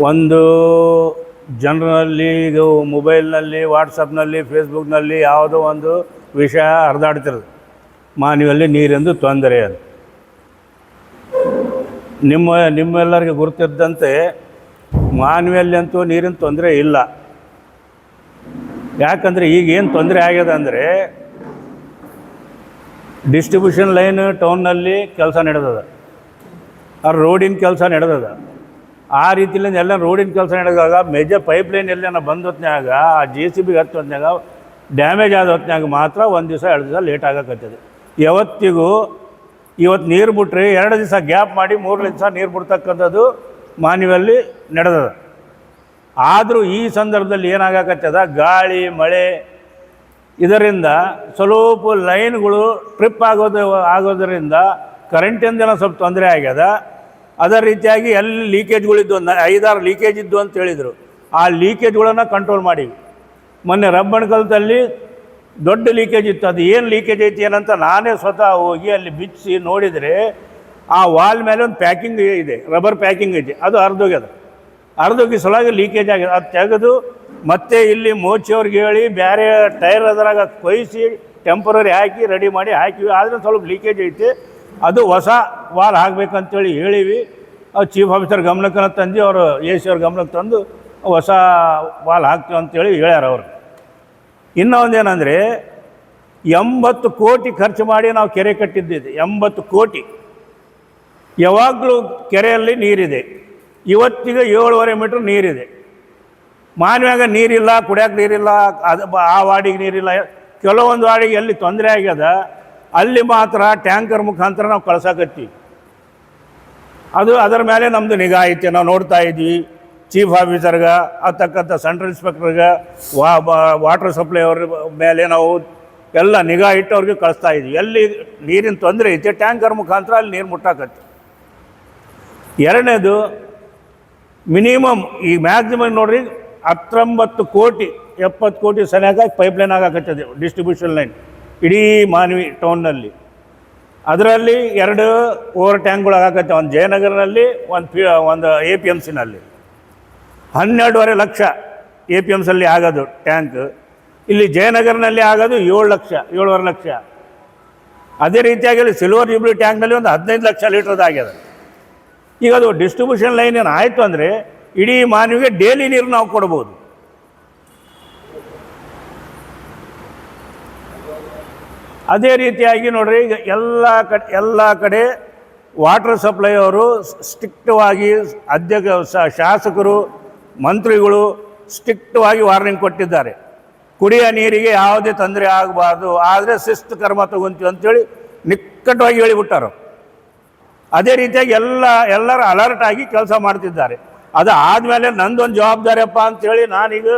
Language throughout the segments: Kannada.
ಒಂದು ಜನರಲ್ಲಿ ಇದು ಮೊಬೈಲ್ನಲ್ಲಿ, ವಾಟ್ಸಪ್ನಲ್ಲಿ, ಫೇಸ್ಬುಕ್ನಲ್ಲಿ ಯಾವುದೋ ಒಂದು ವಿಷಯ ಹರಿದಾಡ್ತಿರೋದು, ಮಾನವಿಯಲ್ಲಿ ನೀರೆಂದು ತೊಂದರೆ ಅದು. ನಿಮ್ಮೆಲ್ಲರಿಗೆ ಗುರುತಿದ್ದಂತೆ ಮಾನವಿಯಲ್ಲಿ ಅಂತೂ ನೀರಿನ ತೊಂದರೆ ಇಲ್ಲ. ಯಾಕಂದರೆ ಈಗೇನು ತೊಂದರೆ ಆಗ್ಯದ ಅಂದರೆ, ಡಿಸ್ಟ್ರಿಬ್ಯೂಷನ್ ಲೈನ್ ಟೌನ್ನಲ್ಲಿ ಕೆಲಸ ನಡೆದದ, ಆ ರೋಡಿನ ಕೆಲಸ ನಡೆದದ. ಆ ರೀತಿಯಿಂದ ಎಲ್ಲ ರೋಡಿನ ಕೆಲಸ ನಡೆದಾಗ ಮೇಜರ್ ಪೈಪ್ಲೈನ್ ಎಲ್ಲೇನ ಬಂದು ಹೊತ್ನ್ಯಾಗ, ಆ JCB ಹತ್ತು ಹೊತ್ನ್ಯಾಗ ಡ್ಯಾಮೇಜ್ ಆದ ಹೊತ್ನ್ಯಾಗ ಮಾತ್ರ ಒಂದು ದಿವಸ 2 ದಿವಸ ಲೇಟ್ ಆಗಕತ್ತದ. ಇವತ್ತು ನೀರು ಬಿಟ್ರೆ 2 ದಿವಸ ಗ್ಯಾಪ್ ಮಾಡಿ 3 ದಿವಸ ನೀರು ಬಿಡ್ತಕ್ಕಂಥದ್ದು ಮಾನವಿಯಲ್ಲಿ ನಡೆದದ. ಆದರೂ ಈ ಸಂದರ್ಭದಲ್ಲಿ ಏನಾಗಕತ್ತದ, ಗಾಳಿ ಮಳೆ ಇದರಿಂದ ಸ್ವಲ್ಪ ಲೈನ್ಗಳು ಟ್ರಿಪ್ ಆಗೋದರಿಂದ ಕರೆಂಟಿಂದ ಸ್ವಲ್ಪ ತೊಂದರೆ ಆಗ್ಯದ. ಅದೇ ರೀತಿಯಾಗಿ ಎಲ್ಲಿ ಲೀಕೇಜ್ಗಳಿದ್ದು 5-6 ಲೀಕೇಜ್ ಇದ್ದು ಅಂತ ಹೇಳಿದರು. ಆ ಲೀಕೇಜ್ಗಳನ್ನು ಕಂಟ್ರೋಲ್ ಮಾಡಿವಿ. ಮೊನ್ನೆ ರಬ್ಬಣಕಲ್ದಲ್ಲಿ ದೊಡ್ಡ ಲೀಕೇಜ್ ಇತ್ತು. ಅದು ಏನು ಲೀಕೇಜ್ ಐತಿ ಏನಂತ ನಾನೇ ಸ್ವತಃ ಹೋಗಿ ಅಲ್ಲಿ ಬಿಚ್ಚಿ ನೋಡಿದರೆ, ಆ ವಾಲ್ ಮೇಲೆ ಒಂದು ಪ್ಯಾಕಿಂಗ್ ಇದೆ, ರಬ್ಬರ್ ಪ್ಯಾಕಿಂಗ್ ಐತಿ, ಅದು ಹರಿದೋಗಿ ಸಲುವಾಗಿ ಲೀಕೇಜ್ ಆಗಿದೆ. ಅದು ತೆಗೆದು ಮತ್ತೆ ಇಲ್ಲಿ ಮೋಚಿಯವ್ರಿಗೆ ಹೇಳಿ ಬೇರೆ ಟೈರ್ ಅದರಾಗ ಕೊಯ್ಸಿ ಟೆಂಪರರಿ ಹಾಕಿ ರೆಡಿ ಮಾಡಿ ಹಾಕಿವಿ. ಆದರೆ ಸ್ವಲ್ಪ ಲೀಕೇಜ್ ಐತಿ, ಅದು ಹೊಸ ವಾಲ್ ಹಾಕಬೇಕಂತೇಳಿ ಹೇಳಿವಿ. ಚೀಫ್ ಆಫೀಸರ್ ಗಮನಕ್ಕೆ ತಂದು ಅವರು AC ಅವ್ರ ಗಮನಕ್ಕೆ ತಂದು ಹೊಸ ವಾಲ್ ಹಾಕ್ತೀವಿ ಅಂತೇಳಿ ಹೇಳ್ಯಾರ ಅವರು. ಇನ್ನೂ ಒಂದೇನೆಂದರೆ, 80 ಕೋಟಿ ಖರ್ಚು ಮಾಡಿ ನಾವು ಕೆರೆ ಕಟ್ಟಿದ್ದಿದೆ. 80 ಕೋಟಿ. ಯಾವಾಗಲೂ ಕೆರೆಯಲ್ಲಿ ನೀರಿದೆ. ಇವತ್ತಿಗೆ 7.5 ಮೀಟ್ರ್ ನೀರಿದೆ. ಮಾನವ್ಯಾಗ ನೀರಿಲ್ಲ, ಕುಡಿಯೋಕೆ ನೀರಿಲ್ಲ, ಅದು ಆ ವಾರ್ಡಿಗೆ ನೀರಿಲ್ಲ. ಕೆಲವೊಂದು ವಾರ್ಡಿಗೆ ಎಲ್ಲಿ ತೊಂದರೆ ಆಗ್ಯದ ಅಲ್ಲಿ ಮಾತ್ರ ಟ್ಯಾಂಕರ್ ಮುಖಾಂತರ ನಾವು ಕಳ್ಸಕತ್ತೀವಿ. ಅದರ ಮೇಲೆ ನಮ್ಮದು ನಿಗಾ ಐತೆ, ನಾವು ನೋಡ್ತಾ ಇದ್ವಿ. ಚೀಫ್ ಆಫೀಸರ್ಗೆ ಅಂತಕ್ಕಂಥ ಸೆಂಟ್ರಲ್ ಇನ್ಸ್ಪೆಕ್ಟರ್ಗೆ ವಾಟರ್ ಸಪ್ಲೈ ಅವ್ರ ಮೇಲೆ ನಾವು ಎಲ್ಲ ನಿಗಾ ಇಟ್ಟು ಅವ್ರಿಗೆ ಕಳಿಸ್ತಾ ಇದ್ವಿ. ಎಲ್ಲಿ ನೀರಿನ ತೊಂದರೆ ಐತೆ ಟ್ಯಾಂಕರ್ ಮುಖಾಂತರ ಅಲ್ಲಿ ನೀರು ಮುಟ್ಟಾಕತ್ತೆ. ಎರಡನೇದು, ಮಿನಿಮಮ್ ಈ ಮ್ಯಾಕ್ಸಿಮಮ್ ನೋಡ್ರಿ 19 ಕೋಟಿ 70 ಕೋಟಿ ಸರಿಯಾಗಿ ಪೈಪ್ಲೈನ್ ಆಗಾಕತ್ತದೆ, ಡಿಸ್ಟ್ರಿಬ್ಯೂಷನ್ ಲೈನ್ ಇಡೀ ಮಾನವಿ ಟೌನ್ನಲ್ಲಿ. ಅದರಲ್ಲಿ 2 ಓವರ್ ಟ್ಯಾಂಕ್ಗಳು ಆಗಾಕತ್ತೆ. ಒಂದು ಜಯನಗರನಲ್ಲಿ, ಒಂದು APMCನಲ್ಲಿ. 12.5 ಲಕ್ಷ APMCಲ್ಲಿ ಆಗೋದು ಟ್ಯಾಂಕ್. ಇಲ್ಲಿ ಜಯನಗರನಲ್ಲಿ ಆಗೋದು 7 ಲಕ್ಷ, 7.5 ಲಕ್ಷ. ಅದೇ ರೀತಿಯಾಗಿ ಅಲ್ಲಿ ಸಿಲ್ವರ್ ಜೂಬ್ಲಿ ಟ್ಯಾಂಕ್ನಲ್ಲಿ ಒಂದು 15 ಲಕ್ಷ ಲೀಟ್ರದ್ದು ಆಗ್ಯದ. ಈಗ ಅದು ಡಿಸ್ಟ್ರಿಬ್ಯೂಷನ್ ಲೈನ್ ಏನು ಆಯಿತು ಅಂದರೆ ಇಡೀ ಮಾನವಿಗೆ ಡೈಲಿ ನೀರು ನಾವು ಕೊಡ್ಬೋದು. ಅದೇ ರೀತಿಯಾಗಿ ನೋಡ್ರಿ, ಈಗ ಎಲ್ಲ ಕಡೆ ವಾಟರ್ ಸಪ್ಲೈ ಅವರು ಸ್ಟ್ರಿಕ್ಟವಾಗಿ ಶಾಸಕರು, ಮಂತ್ರಿಗಳು ಸ್ಟ್ರಿಕ್ಟವಾಗಿ ವಾರ್ನಿಂಗ್ ಕೊಟ್ಟಿದ್ದಾರೆ. ಕುಡಿಯೋ ನೀರಿಗೆ ಯಾವುದೇ ತೊಂದರೆ ಆಗಬಾರ್ದು, ಆದರೆ ಶಿಸ್ತು ಕ್ರಮ ತಗೊಂತೀವಿ ಅಂತೇಳಿ ನಿಕ್ಕಟವಾಗಿ ಹೇಳಿಬಿಟ್ಟಾರು. ಅದೇ ರೀತಿಯಾಗಿ ಎಲ್ಲರೂ ಅಲರ್ಟ್ ಆಗಿ ಕೆಲಸ ಮಾಡ್ತಿದ್ದಾರೆ. ಅದು ಆದಮೇಲೆ ನಂದೊಂದು ಜವಾಬ್ದಾರಿಯಪ್ಪ ಅಂಥೇಳಿ ನಾನೀಗ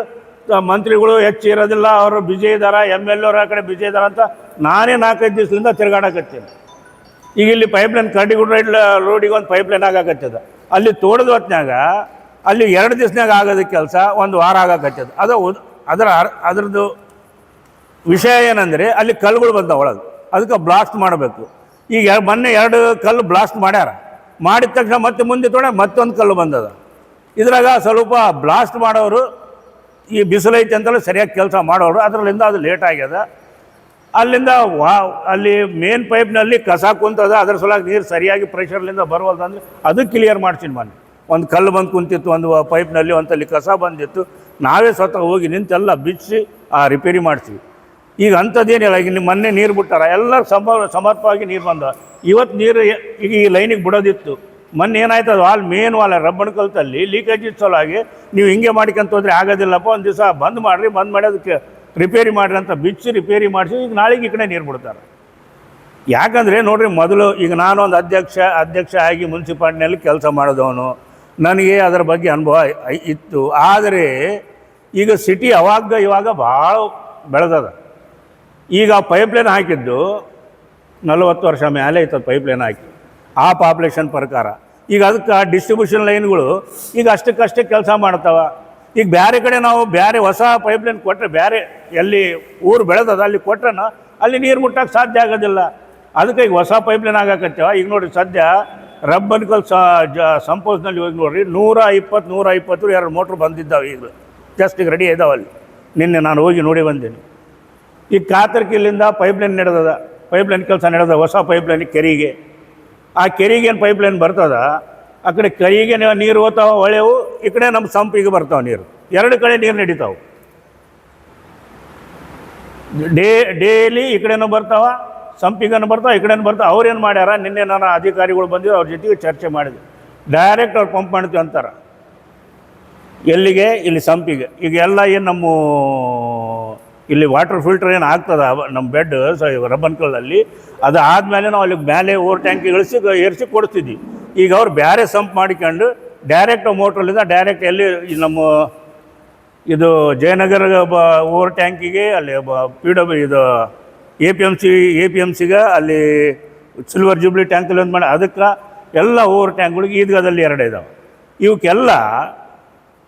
ಮಂತ್ರಿಗಳು ಹೆಚ್ಚಿರೋದಿಲ್ಲ, ಅವರು ಬಿಜಿ ಇದ್ದಾರೆ, MLA ಅವ್ರ ಕಡೆ ಬಿಜಿ ಇದ್ದಾರೆ ಅಂತ ನಾನೇ 4-5 ದಿವಸದಿಂದ ತಿರುಗಾಡಕತ್ತೀನಿ. ಈಗ ಇಲ್ಲಿ ಪೈಪ್ಲೈನ್ ಕರಡಿಗುಡ್ಡ ರೋಡಿಗೆ ಒಂದು ಪೈಪ್ಲೈನ್ ಆಗಾಕತ್ತದ. ಅಲ್ಲಿ ತೋಡದ ಹೊತ್ನಾಗ ಅಲ್ಲಿ 2 ದಿವಸನಾಗ ಆಗೋದು ಕೆಲಸ 1 ವಾರ ಆಗಾಕತ್ತದ. ಅದರದ್ದು ವಿಷಯ ಏನಂದರೆ, ಅಲ್ಲಿ ಕಲ್ಲುಗಳು ಬಂದವು ಒಳಗೆ, ಅದಕ್ಕೆ ಬ್ಲಾಸ್ಟ್ ಮಾಡಬೇಕು. ಈಗ ಮೊನ್ನೆ 2 ಕಲ್ಲು ಬ್ಲಾಸ್ಟ್ ಮಾಡ್ಯಾರ. ಮಾಡಿದ ತಕ್ಷಣ ಮತ್ತೆ ಮುಂದೆ ಮತ್ತೊಂದು ಕಲ್ಲು ಬಂದದ. ಇದ್ರಾಗ ಸ್ವಲ್ಪ ಬ್ಲಾಸ್ಟ್ ಮಾಡೋರು ಈ ಬಿಸಿಲೈತೆ ಅಂತಲೇ ಸರಿಯಾಗಿ ಕೆಲಸ ಮಾಡೋರು, ಅದರಲ್ಲಿಂದ ಅದು ಲೇಟ್ ಆಗ್ಯದ. ಅಲ್ಲಿಂದ ಅಲ್ಲಿ ಮೇನ್ ಪೈಪ್ನಲ್ಲಿ ಕಸ ಕುಂತದ, ಅದ್ರ ಸಲುವಾಗಿ ನೀರು ಸರಿಯಾಗಿ ಪ್ರೆಷರ್ಲಿಂದ ಬರುವಲ್ದು ಅಂದರೆ ಅದು ಕ್ಲಿಯರ್ ಮಾಡ್ತೀನಿ. ಮೊನ್ನೆ ಒಂದು ಕಲ್ಲು ಬಂದು ಕುಂತಿತ್ತು, ಒಂದು ಪೈಪ್ನಲ್ಲಿ ಒಂದಲ್ಲಿ ಕಸ ಬಂದಿತ್ತು. ನಾವೇ ಸ್ವತಃ ಹೋಗಿ ನಿಂತೆಲ್ಲ ಬಿಚ್ಚಿ ರಿಪೇರಿ ಮಾಡ್ತೀವಿ. ಈಗ ಅಂಥದ್ದೇನಿಲ್ಲ. ಈಗ ಮೊನ್ನೆ ನೀರು ಬಿಟ್ಟಾರ, ಎಲ್ಲರೂ ಸಮರ್ಪವಾಗಿ ನೀರು ಬಂದ. ಇವತ್ತು ನೀರು ಈಗ ಈ ಲೈನಿಗೆ ಬಿಡೋದಿತ್ತು. ಮೊನ್ನೆ ಏನಾಯ್ತು, ಅದು ಮೇನ್ ವಾಲ್ ರಬ್ಬಣಕಲ್ತಲ್ಲಿ ಲೀಕೇಜ್ ಸಲುವಾಗಿ ನೀವು ಹಿಂಗೆ ಮಾಡ್ಕೊಂತ ಹೋದ್ರೆ ಆಗೋದಿಲ್ಲಪ್ಪ, ಒಂದು ದಿವಸ ಬಂದ್ ಮಾಡಿ ಅದಕ್ಕೆ ರಿಪೇರಿ ಮಾಡಿರಿ ಅಂತ ಬಿಚ್ಚಿ ರಿಪೇರಿ ಮಾಡಿಸಿ ಈಗ ನಾಳೆಗೆ ಈ ಕಡೆ ನೀರು ಬಿಡ್ತಾರೆ. ಯಾಕಂದರೆ ನೋಡ್ರಿ, ಮೊದಲು ಈಗ ನಾನೊಂದು ಅಧ್ಯಕ್ಷ ಆಗಿ ಮುನ್ಸಿಪಾಲ್ಟಿನಲ್ಲಿ ಕೆಲಸ ಮಾಡಿದವನು, ನನಗೆ ಅದರ ಬಗ್ಗೆ ಅನುಭವ ಇತ್ತು. ಆದರೆ ಈಗ ಸಿಟಿ ಇವಾಗ ಭಾಳ ಬೆಳೆದದ. ಈಗ ಪೈಪ್ಲೈನ್ ಹಾಕಿದ್ದು 40 ವರ್ಷ ಮೇಲೆ ಇತ್ತು ಪೈಪ್ಲೈನ್ ಹಾಕಿ, ಆ ಪಾಪ್ಯುಲೇಷನ್ ಪ್ರಕಾರ. ಈಗ ಅದಕ್ಕೆ ಡಿಸ್ಟ್ರಿಬ್ಯೂಷನ್ ಲೈನ್ಗಳು ಈಗ ಅಷ್ಟಕ್ಕಷ್ಟೇ ಕೆಲಸ ಮಾಡ್ತಾವ. ಈಗ ಬೇರೆ ಕಡೆ ನಾವು ಬೇರೆ ಹೊಸ ಪೈಪ್ಲೈನ್ ಕೊಟ್ಟರೆ, ಬೇರೆ ಎಲ್ಲಿ ಊರು ಬೆಳೆದದ ಅಲ್ಲಿ ಕೊಟ್ರೆ ಅಲ್ಲಿ ನೀರು ಮುಟ್ಟಕ್ಕೆ ಸಾಧ್ಯ ಆಗೋದಿಲ್ಲ. ಅದಕ್ಕೆ ಈಗ ಹೊಸ ಪೈಪ್ಲೈನ್ ಆಗಾಕತ್ತೇವ. ಈಗ ನೋಡಿ, ಸದ್ಯ ರಬ್ಬನ್ಕಲ್ ಸಂಪೋಸ್ನಲ್ಲಿ ಹೋಗಿ ನೋಡ್ರಿ 120 2 ಮೋಟ್ರ್ ಬಂದಿದ್ದಾವೆ. ಈಗಲೂ ಜಸ್ಟ್ ಈಗ ರೆಡಿ ಇದ್ದಾವೆ ಅಲ್ಲಿ. ನಿನ್ನೆ ನಾನು ಹೋಗಿ ನೋಡಿ ಬಂದೇನೆ. ಈಗ ಕಾತರ್ಕಿಲ್ಲಿಂದ ಪೈಪ್ಲೈನ್ ನಡೆದದ, ಪೈಪ್ಲೈನ್ ಕೆಲಸ ನಡೆದ, ಹೊಸ ಪೈಪ್ಲೈನ್ ಕೆರೆಗೆ. ಆ ಕೆರೆಗೇನು ಪೈಪ್ಲೈನ್ ಬರ್ತದ, ಆ ಕಡೆ ಕೆರೆಗೆ ನೀರು ಹೋಗ್ತಾವೆ ಹೊಳೆವು, ಈ ಕಡೆ ನಮ್ಮ ಸಂಪಿಗೆ ಬರ್ತಾವೆ ನೀರು. 2 ಕಡೆ ನೀರು ನಡೀತಾವೆ. ಡೇಲಿ ಈ ಕಡೆನೂ ಬರ್ತಾವ, ಸಂಪಿಗನ್ನು ಬರ್ತಾವೆ, ಈ ಕಡೆನೂ ಬರ್ತಾವೆ. ಅವ್ರೇನು ಮಾಡ್ಯಾರ, ನಿನ್ನೆ ನಾನು ಅಧಿಕಾರಿಗಳು ಬಂದಿದ್ದು ಅವ್ರ ಜೊತೆಗೆ ಚರ್ಚೆ ಮಾಡಿದೆ. ಡೈರೆಕ್ಟ್ ಅವ್ರು ಪಂಪ್ ಮಾಡ್ತೀವಿ ಅಂತಾರೆ. ಎಲ್ಲಿಗೆ? ಇಲ್ಲಿ ಸಂಪಿಗೆ. ಈಗ ಎಲ್ಲ ಏನು ನಮ್ಮ ಇಲ್ಲಿ ವಾಟರ್ ಫಿಲ್ಟರ್ ಏನು ಆಗ್ತದ ನಮ್ಮ ಬೆಡ್ ರಬ್ಬನ್ಕಲ್ಲಲ್ಲಿ, ಅದು ಆದಮೇಲೆ ನಾವು ಅಲ್ಲಿ ಮೇಲೆ ಓವರ್ ಟ್ಯಾಂಕಿ ಏರಿಸಿ ಕೊಡ್ತಿದ್ವಿ. ಈಗ ಅವ್ರು ಬೇರೆ ಸಂಪ್ ಮಾಡಿಕೊಂಡು ಡೈರೆಕ್ಟ್ ಮೋಟ್ರಲ್ಲಿಂದ ಡೈರೆಕ್ಟ್ ಎಲ್ಲಿ ನಮ್ಮ ಇದು ಜಯನಗರ ಓವರ್ ಟ್ಯಾಂಕಿಗೆ, ಅಲ್ಲಿ PW ಇದು APMCಗೆ ಅಲ್ಲಿ ಸಿಲ್ವರ್ ಜೂಬ್ಲಿ ಟ್ಯಾಂಕಲ್ಲಿ ಒಂದು ಮಾಡಿ, ಅದಕ್ಕೆ ಎಲ್ಲ ಓವರ್ ಟ್ಯಾಂಕ್ಗಳಿಗೆ ಈದ್ಗಾದಲ್ಲಿ 2 ಇದ್ದಾವೆ. ಇವಕ್ಕೆಲ್ಲ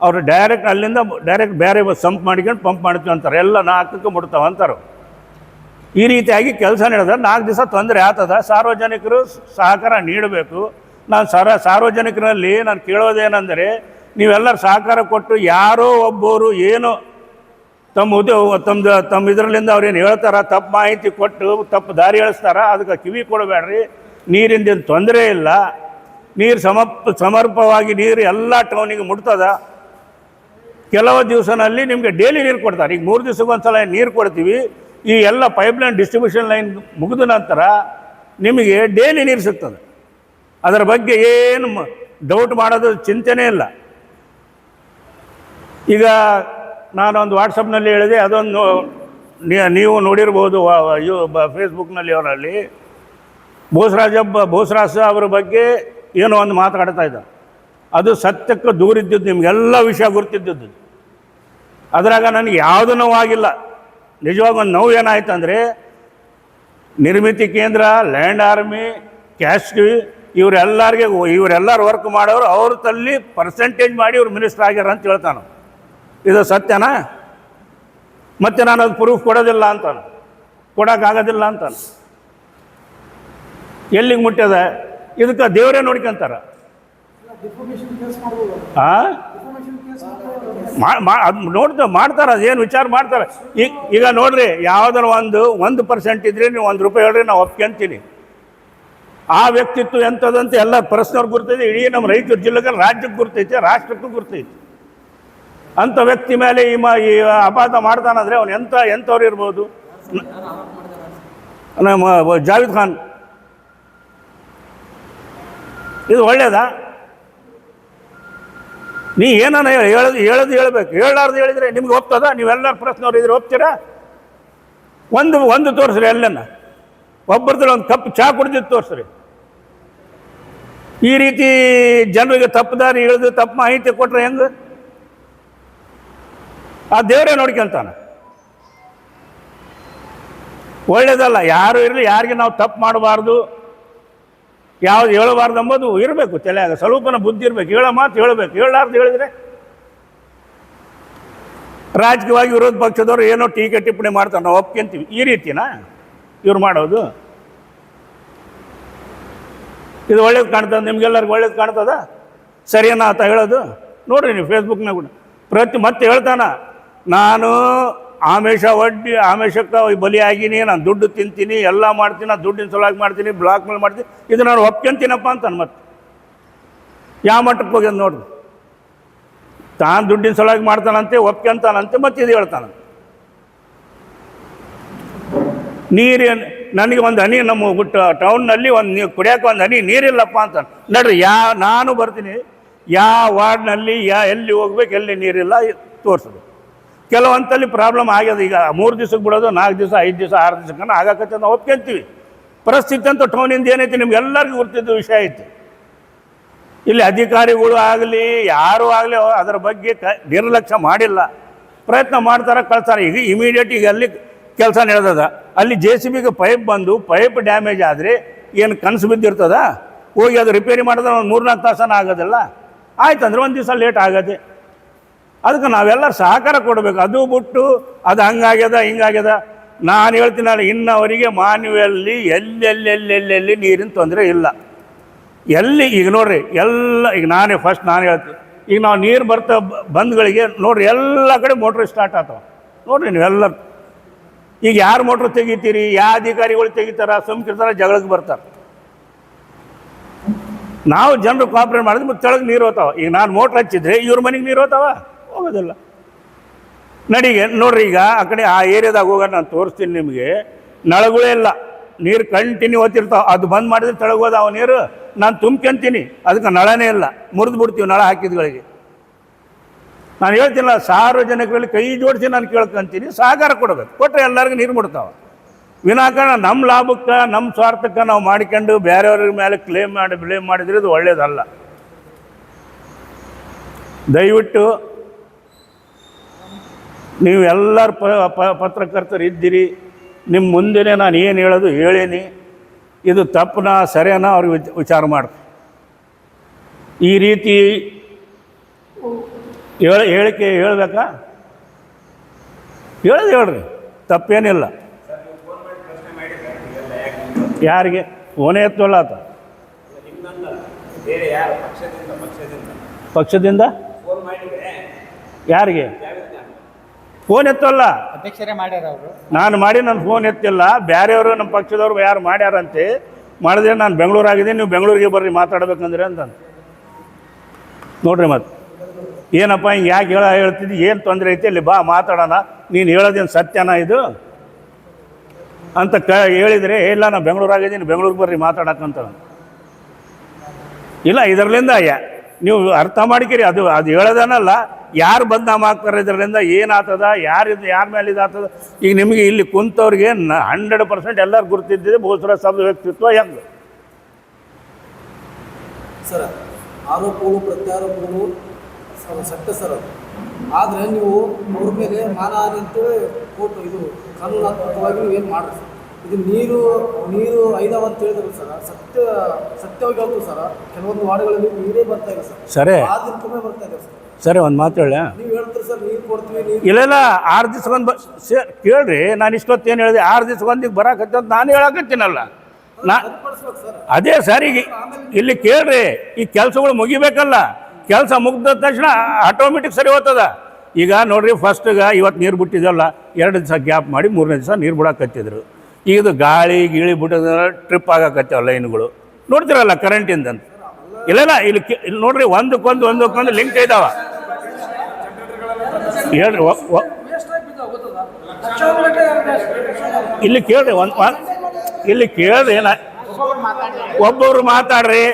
ಅವರು ಡೈರೆಕ್ಟ್ ಅಲ್ಲಿಂದ ಡೈರೆಕ್ಟ್ ಬೇರೆ ಸಂಪ್ ಮಾಡ್ಕೊಂಡು ಪಂಪ್ ಮಾಡ್ತೀವಿ ಅಂತಾರೆ. ಎಲ್ಲ 4ಕ್ಕೆ ಮುಟ್ತಾವೆ ಅಂತಾರೆ. ಈ ರೀತಿಯಾಗಿ ಕೆಲಸ ನಡೆದ್ರೆ 4 ದಿವಸ ತೊಂದರೆ ಆಗ್ತದೆ. ಸಾರ್ವಜನಿಕರು ಸಹಕಾರ ನೀಡಬೇಕು. ನಾನು ಸಾರ್ವಜನಿಕರಲ್ಲಿ ನಾನು ಕೇಳೋದೇನೆಂದರೆ, ನೀವೆಲ್ಲರೂ ಸಹಕಾರ ಕೊಟ್ಟು ಯಾರೋ ಒಬ್ಬರು ಏನೋ ತಮ್ಮ ಇದರಲ್ಲಿಂದ ಅವ್ರೇನು ಹೇಳ್ತಾರ, ತಪ್ಪು ಮಾಹಿತಿ ಕೊಟ್ಟು ತಪ್ಪು ದಾರಿ ಹೇಳಿಸ್ತಾರ, ಅದಕ್ಕೆ ಕಿವಿ ಕೊಡಬೇಡ್ರಿ. ನೀರಿಂದ ತೊಂದರೆ ಇಲ್ಲ. ನೀರು ಸಮರ್ಪವಾಗಿ ನೀರು ಎಲ್ಲ ಟೌನಿಗೆ ಮುಟ್ತದ. ಕೆಲವು ದಿವಸನಲ್ಲಿ ನಿಮಗೆ ಡೈಲಿ ನೀರು ಕೊಡ್ತಾರೆ. ಈಗ 3 ದಿವಸಕ್ಕೊಂದ್ಸಲ ನೀರು ಕೊಡ್ತೀವಿ. ಈ ಎಲ್ಲ ಪೈಪ್ಲೈನ್ ಡಿಸ್ಟ್ರಿಬ್ಯೂಷನ್ ಲೈನ್ ಮುಗಿದ ನಂತರ ನಿಮಗೆ ಡೈಲಿ ನೀರು ಸಿಗ್ತದೆ. ಅದರ ಬಗ್ಗೆ ಏನು ಡೌಟ್ ಮಾಡೋದು ಚಿಂತೆನೇ ಇಲ್ಲ. ಈಗ ನಾನೊಂದು ವಾಟ್ಸಪ್ನಲ್ಲಿ ಹೇಳಿದೆ, ಅದೊಂದು ನೀವು ನೋಡಿರ್ಬೋದು ಫೇಸ್ಬುಕ್ನಲ್ಲಿ. ಅವರಲ್ಲಿ ಬೋಸರಾಜ ಅವರ ಬಗ್ಗೆ ಏನೋ ಒಂದು ಮಾತಾಡ್ತಾ ಇದ್ದ. ಅದು ಸತ್ಯಕ್ಕೆ ದೂರಿದ್ದದ್ದು, ನಿಮಗೆಲ್ಲ ವಿಷಯ ಗುರ್ತಿದ್ದದ್ದು. ಅದ್ರಾಗ ನನಗೆ ಯಾವುದೂ ನೋವಾಗಿಲ್ಲ. ನಿಜವಾಗ ಒಂದು ನೋವು ಏನಾಯ್ತು ಅಂದರೆ, ನಿರ್ಮಿತಿ ಕೇಂದ್ರ, ಲ್ಯಾಂಡ್ ಆರ್ಮಿ, ಕ್ಯಾಶ್ಟಿ ಇವರೆಲ್ಲರೂ ವರ್ಕ್ ಮಾಡೋರು ಅವ್ರ ತಲ್ಲಿ ಪರ್ಸೆಂಟೇಜ್ ಮಾಡಿ ಇವ್ರು ಮಿನಿಸ್ಟರ್ ಆಗ್ಯಾರ ಅಂತ ಹೇಳ್ತಾನೆ. ಇದು ಸತ್ಯನಾ? ಮತ್ತು ನಾನು ಅದು ಪ್ರೂಫ್ ಕೊಡೋದಿಲ್ಲ ಅಂತಾನೆ, ಕೊಡೋಕ್ಕಾಗೋದಿಲ್ಲ ಅಂತಾನೆ. ಎಲ್ಲಿಗೆ ಮುಟ್ಟ್ಯದ? ಇದಕ್ಕೆ ದೇವರೇ ನೋಡ್ಕೊಂತಾರ. ಅದು ಮಾಡ್ತಾರೆ. ಅದೇನು ವಿಚಾರ ಮಾಡ್ತಾರೆ. ಈಗ ನೋಡ್ರಿ, ಯಾವುದಾರು 1% ಇದ್ರೆ ನೀವು ₹1 ಹೇಳ್ರಿ, ನಾವು ಒಪ್ಕೊಂತೀನಿ. ಆ ವ್ಯಕ್ತಿತ್ವ ಎಂಥದಂತ ಎಲ್ಲ ಪರ್ಸನವ್ರು ಗುರ್ತೈತೆ. ಇಡೀ ನಮ್ಮ ರಾಯಚೂರು ಜಿಲ್ಲೆಗೆ, ರಾಜ್ಯಕ್ಕೆ ಗುರ್ತೈತೆ, ರಾಷ್ಟ್ರಕ್ಕೂ ಗುರ್ತೈತೆ. ಅಂಥ ವ್ಯಕ್ತಿ ಮೇಲೆ ಈ ಅಪರಾಧ ಮಾಡ್ತಾನಂದರೆ ಅವನು ಎಂಥವ್ರು ಇರ್ಬೋದು? ನಮ್ಮ ಜಾವೇದ್ ಖಾನ್. ಇದು ಒಳ್ಳೇದಾ? ನೀ ಏನಾನ ಹೇಳ್ಬೇಕು. ಹೇಳಾರ್ದು ಹೇಳಿದರೆ ನಿಮ್ಗೆ ಒಪ್ತದ? ನೀವೆಲ್ಲರೂ ಪ್ರಶ್ನವ್ರು ಇದ್ರೆ ಒಪ್ತೀರಾ? ಒಂದು ತೋರಿಸ್ರಿ. ಎಲ್ಲನ್ನ ಒಬ್ಬರದ್ದು ಒಂದು ಕಪ್ ಚಹಾ ಕುಡಿದಿದ್ದು ತೋರಿಸ್ರಿ. ಈ ರೀತಿ ಜನರಿಗೆ ತಪ್ಪು ದಾರಿ ಹೇಳಿದು, ತಪ್ಪು ಮಾಹಿತಿ ಕೊಟ್ರೆ ಹೆಂಗೆ? ಆ ದೇವರೇ ನೋಡ್ಕೊಂತಾನೆ. ಒಳ್ಳೇದಲ್ಲ. ಯಾರು ಇರಲಿ, ಯಾರಿಗೆ ನಾವು ತಪ್ಪು ಮಾಡಬಾರ್ದು, ಯಾವ್ದು ಹೇಳಬಾರ್ದು ಅಂಬೋದು ಇರಬೇಕು ತಲೆಯಾಗ. ಸ್ವಲ್ಪನ ಬುದ್ಧಿ ಇರಬೇಕು. ಹೇಳೋ ಮಾತು ಹೇಳಬೇಕು. ಹೇಳಾರ್ದು ಹೇಳಿದರೆ ರಾಜಕೀಯವಾಗಿ ವಿರೋಧ ಪಕ್ಷದವರು ಏನೋ ಟೀಕೆ ಟಿಪ್ಪಣಿ ಮಾಡ್ತಾರೆ, ನಾವು ಒಪ್ಕೊಂತೀವಿ. ಈ ರೀತಿನಾ ಇವ್ರು ಮಾಡೋದು? ಇದು ಒಳ್ಳೇದು ಕಾಣ್ತದೆ? ನಿಮ್ಗೆಲ್ಲರಿಗೂ ಒಳ್ಳೇದು ಕಾಣ್ತದ? ಸರಿನಾ ಆತ ಹೇಳೋದು? ನೋಡಿರಿ ನೀವು ಫೇಸ್ಬುಕ್ನಾಗ ಮತ್ತೆ ಹೇಳ್ತಾನ, ನಾನು ಆಮೇಶಕ್ಕೆ ಬಲಿಯಾಗಿನಿ, ನಾನು ದುಡ್ಡು ತಿಂತೀನಿ, ಎಲ್ಲ ಮಾಡ್ತೀನಿ, ನಾನು ದುಡ್ಡಿನ ಸಲುವಾಗಿ ಮಾಡ್ತೀನಿ, ಬ್ಲಾಕ್ ಮೇಲ್ ಮಾಡ್ತೀನಿ, ಇದು ನಾನು ಒಪ್ಕೊಂತೀನಪ್ಪ ಅಂತಾನೆ. ಮತ್ತೆ ಯಾವ ಮಟ್ಟಕ್ಕೆ ಹೋಗ್ಯದ ನೋಡ್ರಿ. ತಾನು ದುಡ್ಡಿನ ಸಲುವಾಗಿ ಮಾಡ್ತಾನಂತೆ, ಒಪ್ಕೊಂತಾನಂತೆ, ಮತ್ತೆ ಇದು ಹೇಳ್ತಾನ. ನನಗೆ ಒಂದು ಹನಿ ನಮ್ಮ ಟೌನ್ನಲ್ಲಿ ಕುಡಿಯೋಕೆ ಒಂದು ಹನಿ ನೀರಿಲ್ಲಪ್ಪ ಅಂತ ನೋಡ್ರಿ. ನಾನು ಬರ್ತೀನಿ, ಯಾವ ವಾರ್ಡ್ನಲ್ಲಿ ಎಲ್ಲಿ ಹೋಗ್ಬೇಕು, ಎಲ್ಲಿ ನೀರಿಲ್ಲ ತೋರಿಸೋದು. ಕೆಲವಂತಲ್ಲಿ ಪ್ರಾಬ್ಲಮ್ ಆಗ್ಯದ. ಈಗ 3 ದಿವಸಕ್ಕೆ ಬಿಡೋದು, 4 ದಿವಸ, 5 ದಿವಸ, 6 ದಿವಸಕ್ಕನ್ನ ಆಗಾಕತ್ತೆ. ನಾವು ಒಪ್ಕೊಂತೀವಿ. ಪರಿಸ್ಥಿತಿ ಅಂತ ಟೌನಿಂದ ಏನೈತಿ ನಿಮ್ಗೆಲ್ಲರಿಗೂ ಗುರ್ತಿದ್ದ ವಿಷಯ ಐತಿ. ಇಲ್ಲಿ ಅಧಿಕಾರಿಗಳು ಆಗಲಿ, ಯಾರೂ ಆಗಲಿ ಅದರ ಬಗ್ಗೆ ನಿರ್ಲಕ್ಷ್ಯ ಮಾಡಿಲ್ಲ. ಪ್ರಯತ್ನ ಮಾಡ್ತಾರೆ, ಕಳ್ತಾರೆ. ಈಗ ಇಮಿಡಿಯೇಟ್ ಈಗ ಅಲ್ಲಿ ಕೆಲಸ ನಡೆದದ, ಅಲ್ಲಿ JCBಗೆ ಪೈಪ್ ಬಂದು ಪೈಪ್ ಡ್ಯಾಮೇಜ್ ಆದರೆ ಏನು ಕನಸು ಬಿದ್ದಿರ್ತದ? ಹೋಗಿ ಅದು ರಿಪೇರಿ ಮಾಡಿದ್ರೆ ಒಂದು 3-4 ತಾಸನ ಆಗೋದಿಲ್ಲ. ಆಯ್ತಂದ್ರೆ ಒಂದು ದಿವಸ ಲೇಟ್ ಆಗತ್ತೆ. ಅದಕ್ಕೆ ನಾವೆಲ್ಲರೂ ಸಹಕಾರ ಕೊಡಬೇಕು. ಅದು ಬಿಟ್ಟು ಅದು ಹಂಗಾಗ್ಯದ ಹಿಂಗಾಗ್ಯದ. ನಾನು ಹೇಳ್ತೀನಲ್ಲ, ಇನ್ನವರಿಗೆ ಮಾನ್ಯದಲ್ಲಿ ಎಲ್ಲೆಲ್ಲಿ ನೀರಿನ ತೊಂದರೆ ಇಲ್ಲ. ಎಲ್ಲಿ ಈಗ ನೋಡ್ರಿ ಎಲ್ಲ ಈಗ ನಾನೇ ಹೇಳ್ತೀನಿ, ಈಗ ನಾವು ನೀರು ಬಂದ್ಗಳಿಗೆ ನೋಡ್ರಿ ಎಲ್ಲ ಕಡೆ ಮೋಟ್ರ್ ಸ್ಟಾರ್ಟ್ ಆಗ್ತಾವ ನೋಡ್ರಿ ನೀವೆಲ್ಲ. ಈಗ ಯಾರು ಮೋಟ್ರ್ ತೆಗಿತೀರಿ, ಯಾವ ಅಧಿಕಾರಿಗಳು ತೆಗಿತಾರ, ಸುಮ್ಕಿರ್ತಾರ, ಜಗಳಕ್ಕೆ ಬರ್ತಾರೆ. ನಾವು ಜನರು ಕೋಆಪ್ರೇಟ್ ಮಾಡಿದ್ರೆ ಮತ್ತೆ ತೆಳಗೆ ನೀರು ಹೋಗ್ತಾವ. ಈಗ ನಾನು ಮೋಟ್ರ್ ಹಚ್ಚಿದ್ರೆ ಇವ್ರ ಮನೆಗೆ ನೀರು ಹೋಗ್ತಾವ, ಹೋಗೋದಿಲ್ಲ. ನಡಿಗೆ ನೋಡ್ರಿ, ಈಗ ಆ ಕಡೆ ಆ ಏರಿಯಾದಾಗ ಹೋಗೋಣ, ನಾನು ತೋರಿಸ್ತೀನಿ ನಿಮಗೆ. ನಳಗಳೇ ಇಲ್ಲ, ನೀರು ಕಂಟಿನ್ಯೂ ಓದ್ತಿರ್ತಾವೆ. ಅದು ಬಂದ್ ಮಾಡಿದ್ರೆ ತೆಳಗೋದಾವ ನೀರು, ನಾನು ತುಂಬ್ಕೊಂತೀನಿ, ಅದಕ್ಕೆ ನಳನೇ ಇಲ್ಲ, ಮುರಿದು ಬಿಡ್ತೀವಿ ನಳ ಹಾಕಿದ್ಗಳಿಗೆ. ನಾನು ಹೇಳ್ತೀನಲ್ಲ, ಸಾರ್ವಜನಿಕರಲ್ಲಿ ಕೈ ಜೋಡಿಸಿ ನಾನು ಕೇಳ್ಕೊಂತೀನಿ, ಸಹಕಾರ ಕೊಡಬೇಕು. ಕೊಟ್ಟರೆ ಎಲ್ಲರಿಗೂ ನೀರು ಮುಡ್ತಾವೆ. ವಿನಾಕಾರಣ ನಮ್ಮ ಲಾಭಕ್ಕೆ, ನಮ್ಮ ಸ್ವಾರ್ಥಕ್ಕೆ ನಾವು ಮಾಡಿಕೊಂಡು ಬೇರೆಯವ್ರ ಮೇಲೆ ಬ್ಲೇಮ್ ಮಾಡಿದ್ರೆ ಇದು ಒಳ್ಳೆಯದಲ್ಲ. ದಯವಿಟ್ಟು ನೀವು ಎಲ್ಲರೂ ಪತ್ರಕರ್ತರು ಇದ್ದೀರಿ, ನಿಮ್ಮ ಮುಂದೆನೇ ನಾನು ಏನು ಹೇಳೋದು ಹೇಳೀನಿ. ಇದು ತಪ್ಪನ ಸರಿಯನ ಅವ್ರಿಗೆ ವಿಚಾರ ಮಾಡ್ತೀನಿ. ಈ ರೀತಿ ಹೇಳಿಕೆ ಹೇಳಬೇಕಾ? ಹೇಳ್ರಿ, ತಪ್ಪೇನಿಲ್ಲ. ಯಾರಿಗೆ ಫೋನೇ ಎತ್ತಲ್ಲ ಆತ? ಪಕ್ಷದಿಂದ ಯಾರಿಗೆ ಫೋನ್ ಎತ್ತಲ್ಲ? ಅಧ್ಯಕ್ಷರೇ ಮಾಡ್ಯಾರ ಅವರು. ನಾನು ಮಾಡಿ ನನ್ನ ಫೋನ್ ಎತ್ತಿಲ್ಲ. ಬೇರೆಯವರು ನಮ್ಮ ಪಕ್ಷದವ್ರು ಯಾರು ಮಾಡ್ಯಾರಂತೆ, ಮಾಡಿದ್ರೆ ನಾನು ಬೆಂಗಳೂರಾಗಿದ್ದೀನಿ, ನೀವು ಬೆಂಗಳೂರಿಗೆ ಬರ್ರಿ ಮಾತಾಡ್ಬೇಕಂದ್ರೆ ಅಂತ ನೋಡ್ರಿ. ಮತ್ತೆ ಏನಪ್ಪ ಹಿಂಗೆ ಯಾಕೆ ಹೇಳ್ತಿದ್ದಿ, ಏನು ತೊಂದರೆ ಐತಿ, ಅಲ್ಲಿ ಬಾ ಮಾತಾಡೋಣ, ನೀನು ಹೇಳೋದೇನು ಸತ್ಯನ ಇದು ಅಂತ ಹೇಳಿದರೆ, ಇಲ್ಲ ನಾನು ಬೆಂಗಳೂರಾಗಿದ್ದೀನಿ, ಬೆಂಗಳೂರಿಗೆ ಬರ್ರಿ ಮಾತಾಡಕ್ಕಂತ. ಇಲ್ಲ, ಇದರಲ್ಲಿಂದ ನೀವು ಅರ್ಥ ಮಾಡಿಕಿರಿ, ಅದು ಹೇಳೋದನಲ್ಲ, ಯಾರು ಬದನಾಮ ಆಗ್ತಾರೆ, ಇದರಿಂದ ಏನಾಗ್ತದ, ಯಾರ ಮೇಲೆ ಇದಾಗ್ತದ. ಈಗ ನಿಮಗೆ ಇಲ್ಲಿ ಕುಂತವ್ರಿಗೆ 100% ಎಲ್ಲರೂ ಗುರುತಿದ್ದಿದೆ ಬೋಸರ ಶಬ್ದ ವ್ಯಕ್ತಿತ್ವ ಹೆಂಗೆ. ಸರ್, ಆರೋಪಗಳು ಪ್ರತ್ಯಾರೋಪಗಳು ಸತ್ಯ ಸರ್. ಆದರೆ ನೀವು ಅವ್ರ ಮೇಲೆ ಮಾನಹಾನಿ ಅಂತೇಳಿ ಕೋರ್ಟ್ ಇದು ಕಾನೂನಾತ್ಮಕವಾಗಿ ನೀವು ಏನು ಮಾಡ್ರಿ ಸರ್. ಇದು ನೀರು ಐದಾವ ಅಂತ ಹೇಳಿದ್ರು ಸರ್, ಸತ್ಯವಾಗಿ ಹೇಳ್ತು ಸರ್. ಕೆಲವೊಂದು ವಾರ್ಡ್ಗಳಲ್ಲಿ ನೀರೇ ಬರ್ತಾ ಇದೆ ಸರ್, ಸರಿ 6 ದಿನಕ್ಕೊಮ್ಮೆ ಬರ್ತಾ ಇದೆ ಸರ್. ಸರಿ, ಒಂದು ಮಾತು ಹೇಳ. ನೀವು ಹೇಳ್ತೀರಿ ಸರ್ ನೀರು ಕೊಡ್ತೀವಿ, ಇಲ್ಲ 6 ದಿವ್ಸಕ್ಕೊಂದು ಕೇಳ್ರಿ. ನಾನು ಇಷ್ಟೊತ್ತೇನು ಹೇಳಿದೆ, 6 ದಿವ್ಸಕ್ಕೊಂದಿಗೆ ಬರಾಕತ್ತೆ ಅಂತ ನಾನು ಹೇಳಕತ್ತೀನಲ್ಲ. ಅದೇ ಸರ್, ಈಗ ಇಲ್ಲಿ ಕೇಳ್ರಿ, ಈ ಕೆಲಸಗಳು ಮುಗಿಬೇಕಲ್ಲ. ಕೆಲಸ ಮುಗ್ದ ತಕ್ಷಣ ಆಟೋಮೆಟಿಕ್ ಸರಿ ಹೋಗ್ತದ. ಈಗ ನೋಡ್ರಿ, ಫಸ್ಟ್ಗೆ ಇವತ್ತು ನೀರು ಬಿಟ್ಟಿದ್ದಲ್ಲ, 2 ದಿವಸ ಗ್ಯಾಪ್ ಮಾಡಿ 3ನೇ ದಿವಸ ನೀರು ಬಿಡಾಕತ್ತಿದ್ರು. ಈಗ ಇದು ಗಾಳಿ ಬಿಟ್ಟದ ಟ್ರಿಪ್ ಆಗಕತ್ತವ ಲೈನ್ಗಳು, ನೋಡ್ತಿರಲ್ಲ ಕರೆಂಟಿಂದ. ಇಲ್ಲ ಇಲ್ಲಿ ನೋಡ್ರಿ, ಒಂದಕ್ಕೊಂದು ಲಿಂಕ್ ಇದಾವ. ಹೇಳ್ರಿ, ಇಲ್ಲಿ ಕೇಳ್ರಿ, ಇಲ್ಲಿ ಕೇಳ್ರಿ, ಒಬ್ಬೊಬ್ರು ಮಾತಾಡ್ರಿ.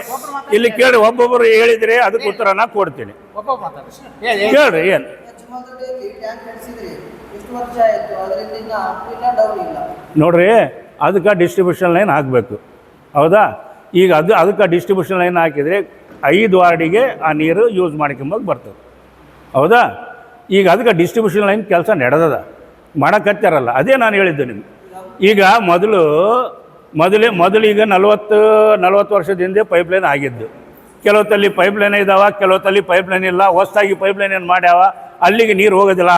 ಇಲ್ಲಿ ಕೇಳ್ರಿ, ಒಬ್ಬೊಬ್ರು ಹೇಳಿದ್ರೆ ಅದಕ್ಕೆ ಉತ್ತರ ನಾ ಕೊಡ್ತೀನಿ. ಕೇಳ್ರಿ, ಏನು ನೋಡ್ರಿ, ಅದಕ್ಕೆ ಡಿಸ್ಟ್ರಿಬ್ಯೂಷನ್ ಲೈನ್ ಹಾಕಬೇಕು, ಹೌದಾ? ಈಗ ಅದಕ್ಕೆ ಡಿಸ್ಟ್ರಿಬ್ಯೂಷನ್ ಲೈನ್ ಹಾಕಿದರೆ 5 ವಾರ್ಡಿಗೆ ಆ ನೀರು ಯೂಸ್ ಮಾಡ್ಕೊಂಬಂದು ಬರ್ತದೆ, ಹೌದಾ? ಈಗ ಅದಕ್ಕೆ ಡಿಸ್ಟ್ರಿಬ್ಯೂಷನ್ ಲೈನ್ ಕೆಲಸ ನಡೆದದ, ಮಾಡಕತ್ತಾರಲ್ಲ. ಅದೇ ನಾನು ಹೇಳಿದ್ದೆ ನಿಮ್ಗೆ. ಈಗ ಮೊದಲೀಗ 40 ವರ್ಷದ ಹಿಂದೆ ಪೈಪ್ಲೈನ್ ಆಗಿದ್ದು. ಕೆಲವತ್ತಲ್ಲಿ ಪೈಪ್ಲೈನ್ ಇದ್ದಾವೆ, ಕೆಲವತ್ತಲ್ಲಿ ಪೈಪ್ಲೈನ್ ಇಲ್ಲ. ಹೊಸದಾಗಿ ಪೈಪ್ಲೈನ್ ಏನು ಮಾಡ್ಯಾವ, ಅಲ್ಲಿಗೆ ನೀರು ಹೋಗೋದಿಲ್ಲ.